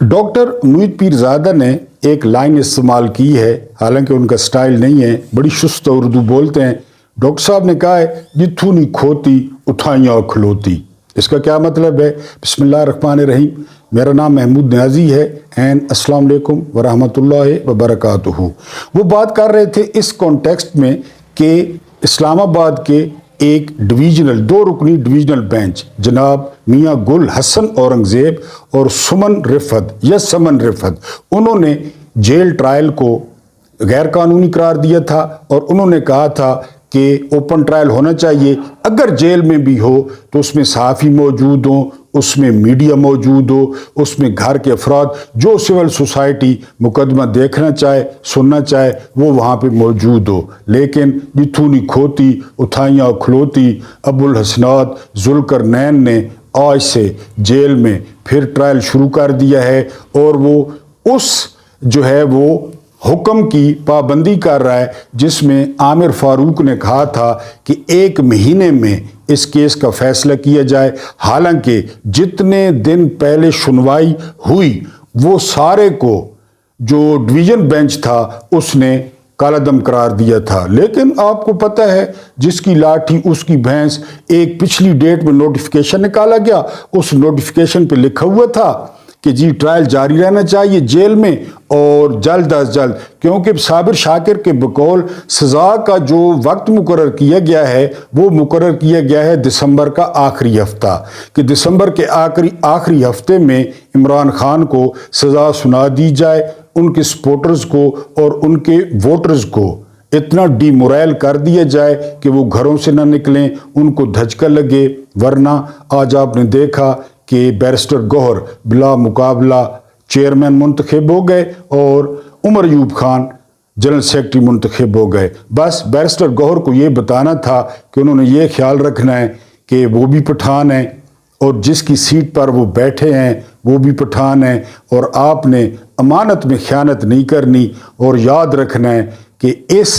Doctor Moeed Pirzada ने एक line इस्तेमाल की है, हालांकि उनका स्टाइल नहीं है, बड़ी शुस्त उर्दू बोलते हैं। डॉक्टर साहब ने कहा है जिथू नहीं खोती उठाइयाँ खलोती। इसका क्या मतलब है? बिस्मिल्लाहिर्रहमानिर्रहीम। मेरा नाम महमूद न्याजी है एंड अस्सलाम वालेकुम व रहमतुल्लाहि व बरकातुहू। वो बात कर रहे थे इस कॉन्टेक्स्ट में कि इस्लामाबाद के एक डिवीजनल, 2 रुकनी डिवीजनल बेंच जनाब मियाँ गुल हसन औरंगज़ेब और सुमन रिफत या समन रिफत, उन्होंने जेल ट्रायल को गैर कानूनी करार दिया था और उन्होंने कहा था कि ओपन ट्रायल होना चाहिए। अगर जेल में भी हो तो उसमें सहाफ़ी मौजूद हो, उसमें मीडिया मौजूद हो, उसमें घर के अफराद जो सिविल सोसाइटी मुकदमा देखना चाहे, सुनना चाहे, वो वहाँ पे मौजूद हो। लेकिन जिथूनी खोती उठाइयाँ खलोती अबुल हसनात जुल्करनैन ने आज से जेल में फिर ट्रायल शुरू कर दिया है और वो उस जो है वो हुक्म की पाबंदी कर रहा है जिसमें आमिर फारूक ने कहा था कि 1 महीने में इस केस का फैसला किया जाए। हालांकि जितने दिन पहले सुनवाई हुई वो सारे को जो डिवीजन बेंच था उसने कालादम करार दिया था। लेकिन आपको पता है जिसकी लाठी उसकी भैंस, एक पिछली डेट में नोटिफिकेशन निकाला गया, उस नोटिफिकेशन पे लिखा हुआ था कि जी ट्रायल जारी रहना चाहिए जेल में और जल्द अज जल्द, क्योंकि साबिर शाकिर के बकौल सज़ा का जो वक्त मुकर्रर किया गया है वो मुकर्रर किया गया है दिसंबर का आखिरी हफ्ता, कि दिसंबर के आखिरी हफ्ते में इमरान खान को सज़ा सुना दी जाए, उनके सपोर्टर्स को और उनके वोटर्स को इतना डीमोरल कर दिया जाए कि वो घरों से ना निकलें, उनको धचका लगे। वरना आज आपने देखा कि बैरिस्टर गौहर बिला मुकाबला चेयरमैन मुंतखब हो गए और उमर अयूब खान जनरल सेक्रेटरी मुंतखब हो गए। बस बैरिस्टर गौहर को ये बताना था कि उन्होंने ये ख्याल रखना है कि वो भी पठान है और जिसकी सीट पर वो बैठे हैं वो भी पठान है और आपने अमानत में ख़यानत नहीं करनी। और याद रखना है कि इस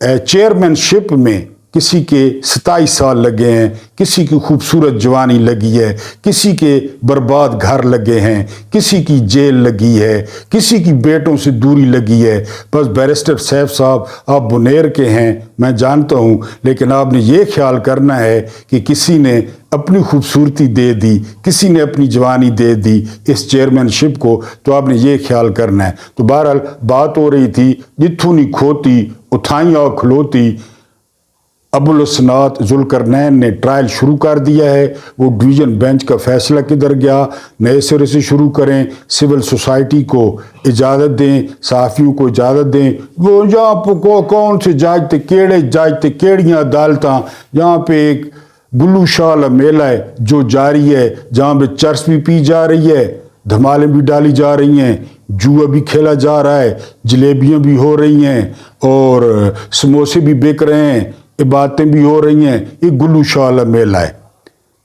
चेयरमैनशिप में किसी के 27 साल लगे हैं, किसी की खूबसूरत जवानी लगी है, किसी के बर्बाद घर लगे हैं, किसी की जेल लगी है, किसी की बेटों से दूरी लगी है। बस बैरिस्टर सैफ साहब आप बुनेर के हैं मैं जानता हूँ, लेकिन आपने ये ख्याल करना है कि किसी ने अपनी खूबसूरती दे दी, किसी ने अपनी जवानी दे दी इस चेयरमैनशिप को, तो आपने ये ख्याल करना है। तो बहरहाल बात हो रही थी जिथू नहीं खोती उठाइयाँ खलोती। अबुल हसनात जुल्करनैन ने ट्रायल शुरू कर दिया है। वो डिवीजन बेंच का फैसला किधर गया, नए सिरे से शुरू करें, सिविल सोसाइटी को इजाज़त दें, सहाफ़ियों को इजाज़त दें। वो यहाँ पर कौन से जज थे, केड़े जज थे, केड़ियाँ अदालतां, यहाँ पे एक गुल्लू शाह मेला है जो जारी है, जहाँ पे चरस भी पी जा रही है, धमालें भी डाली जा रही हैं, जुआ भी खेला जा रहा है, जलेबियाँ भी हो रही हैं और समोसे भी बिक रहे हैं, बातें भी हो रही हैं। ये गुल्लू शाह वाला मेला है।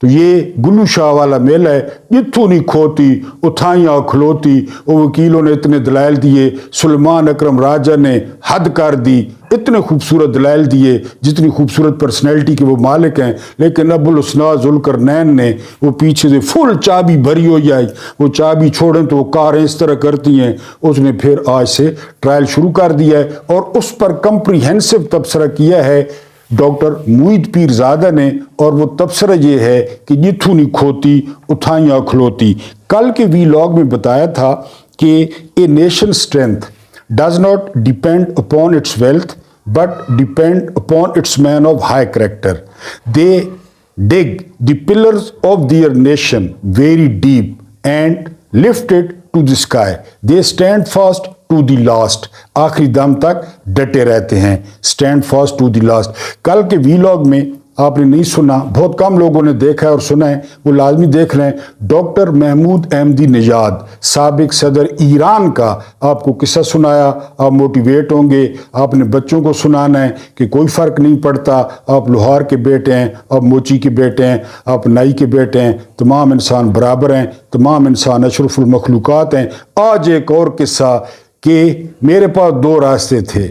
तो ये गुल्लू शाह वाला मेला है, जिथू नहीं खोती उठाइयाँ खलोती। वो वकीलों ने इतने दलाइल दिए, सुलेमान अकरम राजा ने हद कर दी, इतने खूबसूरत दलाइल दिए जितनी खूबसूरत पर्सनैलिटी के वो मालिक हैं। लेकिन अबुल हसनात जुल्करनैन ने वो पीछे से फुल चाबी भरी हुई आई, वो चाबी छोड़ें तो वो कारें इस तरह करती हैं। उसने फिर आज से ट्रायल शुरू कर दिया है और उस पर कंप्रीहेंसिव तबसरा किया है डॉक्टर मुईद पीरजादा ने, और वो तबसरा ये है कि जिथू नहीं खोती उठाइयाँ खलोती। कल के वीलॉग में बताया था कि a nation strength does not depend upon its wealth but depend upon its man of high character. They dig the pillars of their nation very deep and lift it to the sky. They stand fast to the last, आखिरी दम तक डटे रहते हैं, stand fast to the last. कल के vlog में आपने नहीं सुना, बहुत कम लोगों ने देखा है और सुना है, वो लाजमी देख रहे हैं। डॉक्टर महमूद अहमदी निजाद साबिक सदर ईरान का आपको किस्सा सुनाया, आप मोटिवेट होंगे। आपने बच्चों को सुनाना है कि कोई फ़र्क नहीं पड़ता, आप लोहार के बेटे हैं, आप मोची के बेटे हैं, आप नाई के बेटे हैं, तमाम इंसान बराबर हैं, तमाम इंसान अशरफुल मखलूक़ात हैं। आज एक और किस्सा कि मेरे पास 2 रास्ते थे,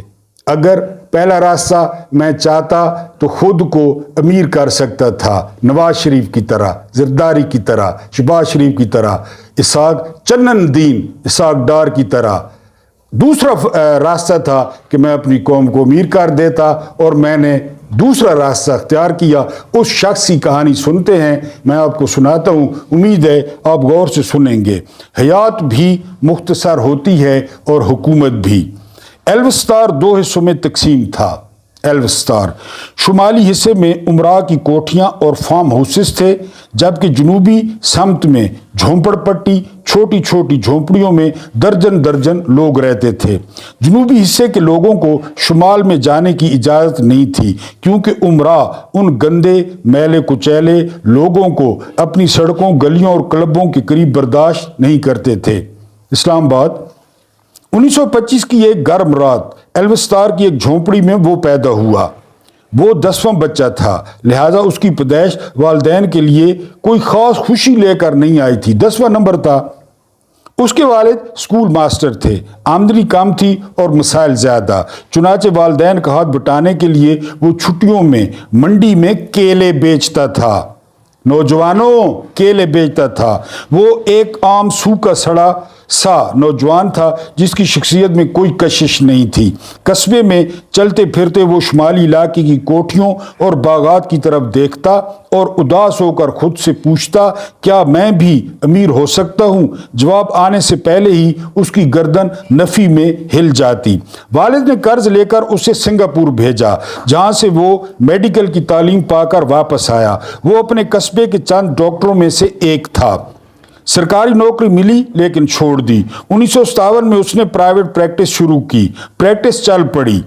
अगर पहला रास्ता मैं चाहता तो खुद को अमीर कर सकता था, नवाज शरीफ की तरह, जरदारी की तरह, शहबाज शरीफ की तरह। اسحاق چنن دین اسحاق ڈار کی طرح دوسرا راستہ تھا کہ میں اپنی قوم کو امیر کر دیتا، اور میں نے دوسرا راستہ اختیار کیا۔ اس شخص کی کہانی سنتے ہیں، میں آپ کو سناتا ہوں، امید ہے آپ غور سے سنیں گے۔ حیات بھی مختصر ہوتی ہے اور حکومت بھی۔ ایلوستار 2 حصوں میں تقسیم تھا۔ ایلوستار شمالی حصے میں امراء کی کوٹھیاں اور فارم ہاؤسز تھے، جبکہ جنوبی سمت میں جھونپڑ پٹی چھوٹی چھوٹی جھونپڑیوں میں درجن درجن لوگ رہتے تھے۔ جنوبی حصے کے لوگوں کو شمال میں جانے کی اجازت نہیں تھی، کیونکہ امراء ان گندے میلے کچیلے لوگوں کو اپنی سڑکوں گلیوں اور کلبوں کے قریب برداشت نہیں کرتے تھے۔ اسلام آباد 1925 کی ایک گرم رات ایلوستار کی ایک جھونپڑی میں وہ پیدا ہوا۔ وہ 10واں بچہ تھا، لہذا اس کی پیدائش والدین کے لیے کوئی خاص خوشی لے کر نہیں آئی تھی۔ 10واں نمبر تھا۔ اس کے والد اسکول ماسٹر تھے، آمدنی کم تھی اور مسائل زیادہ، چنانچہ والدین کا ہاتھ بٹانے کے لیے وہ چھٹیوں میں منڈی میں کیلے بیچتا تھا۔ نوجوانوں، کیلے بیچتا تھا۔ وہ ایک عام سوکھا سڑا سا نوجوان تھا جس کی شخصیت میں کوئی کشش نہیں تھی۔ قصبے میں چلتے پھرتے وہ شمالی علاقے کی کوٹھیوں اور باغات کی طرف دیکھتا اور اداس ہو کر خود سے پوچھتا، کیا میں بھی امیر ہو سکتا ہوں؟ جواب آنے سے پہلے ہی اس کی گردن نفی میں ہل جاتی۔ والد نے قرض لے کر اسے سنگاپور بھیجا، جہاں سے وہ میڈیکل کی تعلیم پا کر واپس آیا۔ وہ اپنے قصبے کے چند ڈاکٹروں میں سے ایک تھا۔ سرکاری نوکری ملی لیکن چھوڑ دی۔ 1957 میں اس نے پرائیویٹ پریکٹس شروع کی۔ پریکٹس چل پڑی۔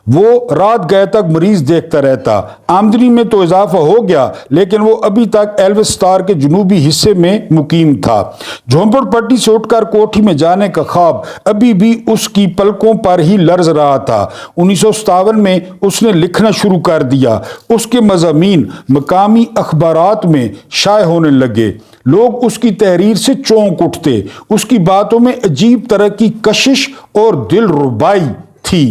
وہ رات گئے تک مریض دیکھتا رہتا۔ آمدنی میں تو اضافہ ہو گیا، لیکن وہ ابھی تک ایلوستار کے جنوبی حصے میں مقیم تھا۔ جھونپڑ پٹی سے اٹھ کر کوٹھی میں جانے کا خواب ابھی بھی اس کی پلکوں پر ہی لرز رہا تھا۔ 1957 میں اس نے لکھنا شروع کر دیا۔ اس کے مضامین مقامی اخبارات میں شائع ہونے لگے۔ لوگ اس کی تحریر سے چونک اٹھتے۔ اس کی باتوں میں عجیب طرح کی کشش اور دل ربائی تھی۔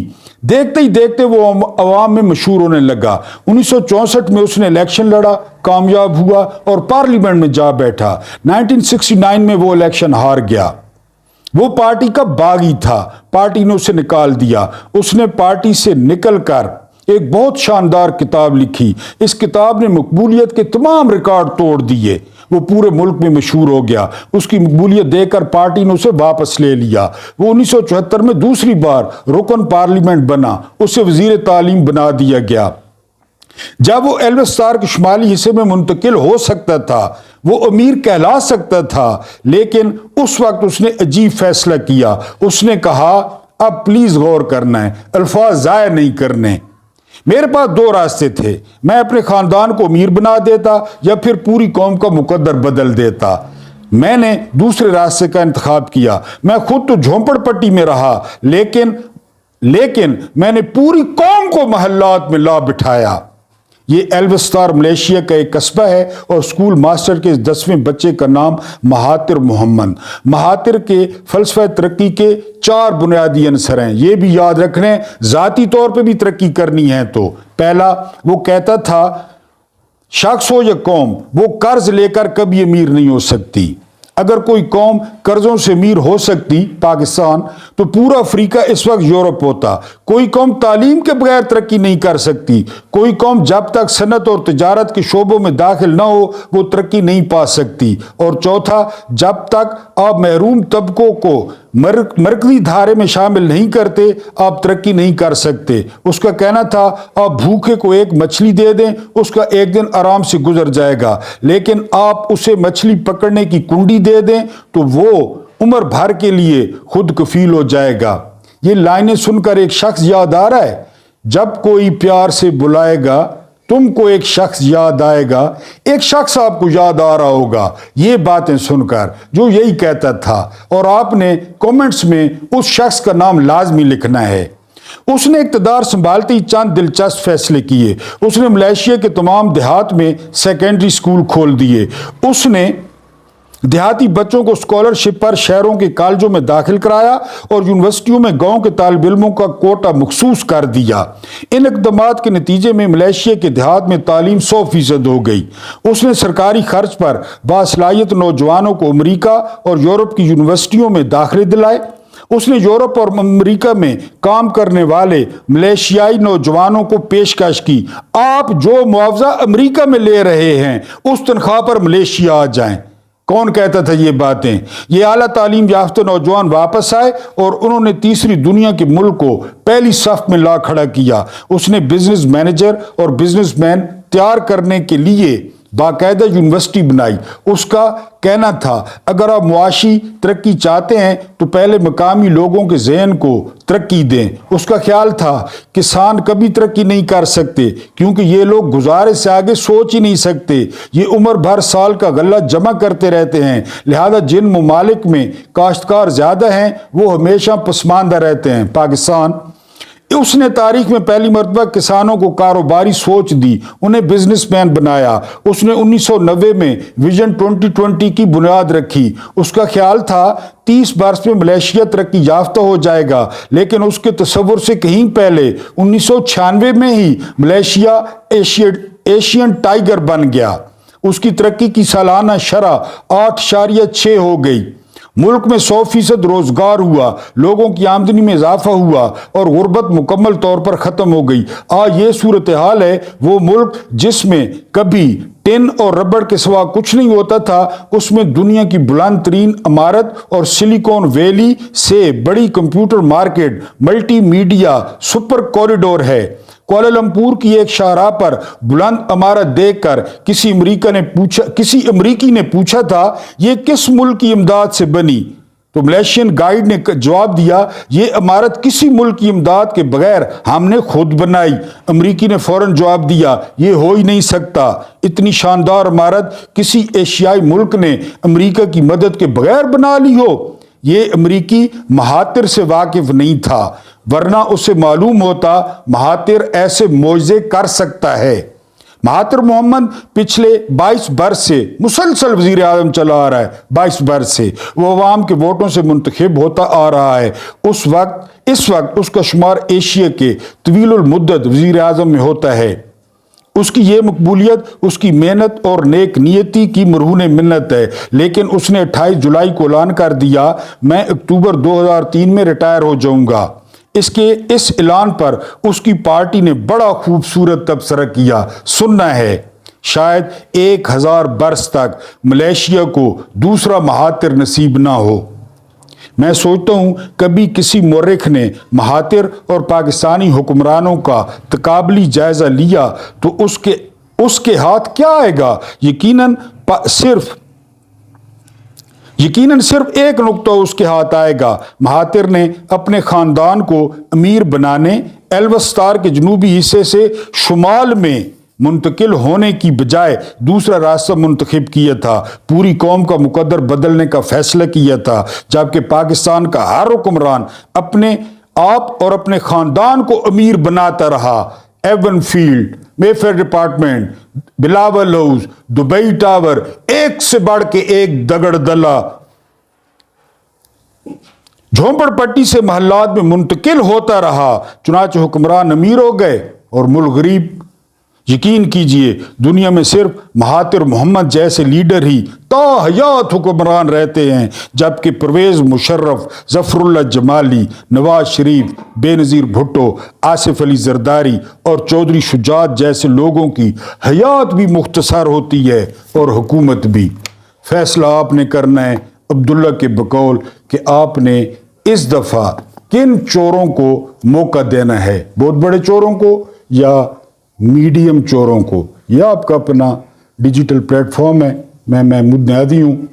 دیکھتے ہی دیکھتے وہ عوام میں مشہور ہونے لگا۔ 1964 میں اس نے الیکشن لڑا، کامیاب ہوا اور پارلیمنٹ میں جا بیٹھا۔ 1969 میں وہ الیکشن ہار گیا۔ وہ پارٹی کا باغی تھا، پارٹی نے اسے نکال دیا۔ اس نے پارٹی سے نکل کر ایک بہت شاندار کتاب لکھی۔ اس کتاب نے مقبولیت کے تمام ریکارڈ توڑ دیے۔ وہ پورے ملک میں مشہور ہو گیا۔ اس کی مقبولیت دیکھ کر پارٹی نے اسے واپس لے لیا۔ وہ 1974 میں دوسری بار رکن پارلیمنٹ بنا۔ اسے وزیر تعلیم بنا دیا گیا۔ جب وہ ایلوستار کے شمالی حصے میں منتقل ہو سکتا تھا، وہ امیر کہلا سکتا تھا، لیکن اس وقت اس نے عجیب فیصلہ کیا۔ اس نے کہا، اب پلیز غور کرنا ہے، الفاظ ضائع نہیں کرنے۔ میرے پاس 2 راستے تھے، میں اپنے خاندان کو امیر بنا دیتا یا پھر پوری قوم کا مقدر بدل دیتا۔ میں نے دوسرے راستے کا انتخاب کیا۔ میں خود تو جھونپڑ پٹی میں رہا، لیکن میں نے پوری قوم کو محلات میں لا بٹھایا۔ یہ ایلوستار ملیشیا کا ایک قصبہ ہے اور اسکول ماسٹر کے 10ویں بچے کا نام مہاتر محمد۔ مہاتر کے فلسفہ ترقی کے 4 بنیادی عنصر ہیں، یہ بھی یاد رکھنے، ذاتی طور پہ بھی ترقی کرنی ہے تو۔ پہلا، وہ کہتا تھا شخص ہو یا قوم، وہ قرض لے کر کبھی امیر نہیں ہو سکتی۔ اگر کوئی قوم قرضوں سے امیر ہو سکتی، پاکستان، تو پورا افریقہ اس وقت یورپ ہوتا۔ کوئی قوم تعلیم کے بغیر ترقی نہیں کر سکتی۔ کوئی قوم جب تک صنعت اور تجارت کے شعبوں میں داخل نہ ہو، وہ ترقی نہیں پا سکتی۔ اور چوتھا، جب تک آپ محروم طبقوں کو مرکزی دھارے میں شامل نہیں کرتے، آپ ترقی نہیں کر سکتے۔ اس کا کہنا تھا، آپ بھوکے کو ایک مچھلی دے دیں، اس کا ایک دن آرام سے گزر جائے گا، لیکن آپ اسے مچھلی پکڑنے کی کنڈی دے دیں تو وہ عمر بھر کے لیے خود کفیل ہو جائے گا۔ یہ لائنیں سن کر ایک شخص یاد آ رہا ہے، جب کوئی پیار سے بلائے گا تم کو ایک شخص یاد آئے گا، ایک شخص آپ کو یاد آ رہا ہوگا یہ باتیں سن کر جو یہی کہتا تھا، اور آپ نے کومنٹس میں اس شخص کا نام لازمی لکھنا ہے۔ اس نے اقتدار سنبھالتے ہی چند دلچسپ فیصلے کیے۔ اس نے ملیشیا کے تمام دیہات میں سیکنڈری اسکول کھول دیے۔ اس نے देहाती बच्चों को स्कॉलरशिप पर शहरों के कॉलेजों में दाखिल कराया और यूनिवर्सिटियों में गांव के तालिब इल्मों का कोटा मखसूस कर दिया। इन इक़दामात के नतीजे में मलेशिया के देहात में तालीम 100% हो गई। उसने सरकारी खर्च पर बासलाहियत नौजवानों को अमरीका और यूरोप की यूनिवर्सिटियों में दाखिले दिलाए। उसने यूरोप और अमेरिका में काम करने वाले मलेशियाई नौजवानों को पेशकश की, आप जो मुआवजा अमेरिका में ले रहे हैं उस तनख्वाह पर मलेशिया आ जाएं। कौन कहता था ये बातें? ये आला तालीम याफ्ता नौजवान वापस आए और उन्होंने तीसरी दुनिया के मुल्क को पहली सफ में ला खड़ा किया। उसने बिजनेस मैनेजर और बिजनेसमैन तैयार करने के लिए बाकायदा यूनिवर्सिटी बनाई। उसका कहना था अगर आप मुआशी तरक्की चाहते हैं तो पहले मकामी लोगों के जहन को तरक्की दें। उसका ख्याल था किसान कभी तरक्की नहीं कर सकते क्योंकि ये लोग गुजारे से आगे सोच ही नहीं सकते। ये उम्र भर साल का गल्ला जमा करते रहते हैं, लिहाजा जिन ममालिक में काश्तकार ज़्यादा हैं वो हमेशा पसमानदा रहते हैं। पाकिस्तान। उसने तारीख में पहली मरतबा किसानों को कारोबारी सोच दी, उन्हें बिजनेसमैन बनाया। उसने 1990 में विजन 2020 की बुनियाद रखी। उसका ख्याल था 30 वर्ष में मलेशिया तरक्की याफ्ता हो जाएगा, लेकिन उसके तसव्वुर से कहीं पहले 1996 में ही मलेशिया एशियन टाइगर बन गया। उसकी तरक्की की सालाना शरह 8.6 हो गई। मुल्क में 100% रोजगार हुआ, लोगों की आमदनी में इजाफा हुआ और गुर्बत मुकम्मल तौर पर ख़त्म हो गई। ये सूरत हाल है वो मुल्क जिसमें कभी टिन और रबड़ के सिवा कुछ नहीं होता था, उसमें दुनिया की बुलंद तरीन इमारत और सिलिकॉन वैली से बड़ी computer market, multi media super corridor है। कुआलालंपुर की एक शाहराह पर बुलंद इमारत देखकर किसी अमरीकी ने पूछा था ये किस मुल्क की इमदाद से बनी? तो मलेशियन गाइड ने जवाब दिया ये इमारत किसी मुल्क की इमदाद के बगैर हमने खुद बनाई। अमरीकी ने फौरन जवाब दिया ये हो ही नहीं सकता, इतनी शानदार इमारत किसी एशियाई मुल्क ने अमरीका की मदद के बगैर बना ली हो। ये अमरीकी महातिर से वाकिफ नहीं था, वरना उसे मालूम होता महातिर ऐसे मोइज़े कर सकता है। महातिर मोहम्मद पिछले 22 बरस से मुसलसल वजीर आज़म चला आ रहा है। 22 बरस से वो अवाम के वोटों से मुंतखब होता आ रहा है। इस वक्त उसका शुमार एशिया के तवीलुल मुद्दत वजीर आज़म में होता है। उसकी ये मकबूलियत उसकी मेहनत और नेक नियति की मरहून मिन्नत है। लेकिन उसने 28 जुलाई को ऐलान कर दिया मैं अक्टूबर 2003 में रिटायर हो जाऊंगा। इस ऐलान पर उसकी पार्टी ने बड़ा खूबसूरत तबसरा किया। सुनना है शायद 1000 बरस तक मलेशिया को दूसरा महातिर नसीब ना हो। मैं सोचता हूँ कभी किसी मुर्रिख ने महातिर और पाकिस्तानी हुक्मरानों का तकाबली जायजा लिया तो उसके हाथ क्या आएगा? यकीनन सिर्फ एक नुक्ता उसके हाथ आएगा। महातिर ने अपने खानदान को अमीर बनाने एल्बस्तार के जनूबी हिस्से से शुमाल में मुंतकिल होने की बजाय दूसरा रास्ता मुंतखब किया था। पूरी कौम का मुकद्दर बदलने का फैसला किया था, जबकि पाकिस्तान का हर हुक्मरान अपने आप और अपने खानदान को अमीर बनाता रहा। Avenfield, Mayfair department, Bilawal house, Dubai tower, एक से बढ़ के एक दगड़ दला झोंपड़पट्टी से महल्लात में मुंतकिल होता रहा। चुनांचे हुक्मरान अमीर हो गए और मुल्क गरीब। यकीन कीजिए दुनिया में सिर्फ महातिर मोहम्मद जैसे लीडर ही ताहयात हुक्मरान रहते हैं, जबकि परवेज मुशर्रफ, जफरुल्लाह जमाली, नवाज शरीफ, बेनज़ीर भुट्टो, आसिफ अली जरदारी और चौधरी शुजात जैसे लोगों की हयात भी मुख्तसर होती है और हुकूमत भी। फैसला आपने करना है अब्दुल्ला के बकौल कि आपने इस दफ़ा किन चोरों को मौका देना है, बहुत बड़े चोरों को या मीडियम चोरों को। यह आपका अपना डिजिटल प्लेटफॉर्म है। मैं महमूद नियाज़ी हूँ।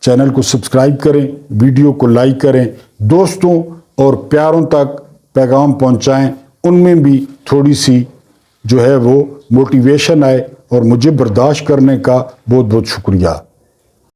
चैनल को सब्सक्राइब करें, वीडियो को लाइक करें, दोस्तों और प्यारों तक पैगाम पहुँचाएं, उनमें भी थोड़ी सी जो है वो मोटिवेशन आए और मुझे बर्दाश्त करने का बहुत बहुत शुक्रिया।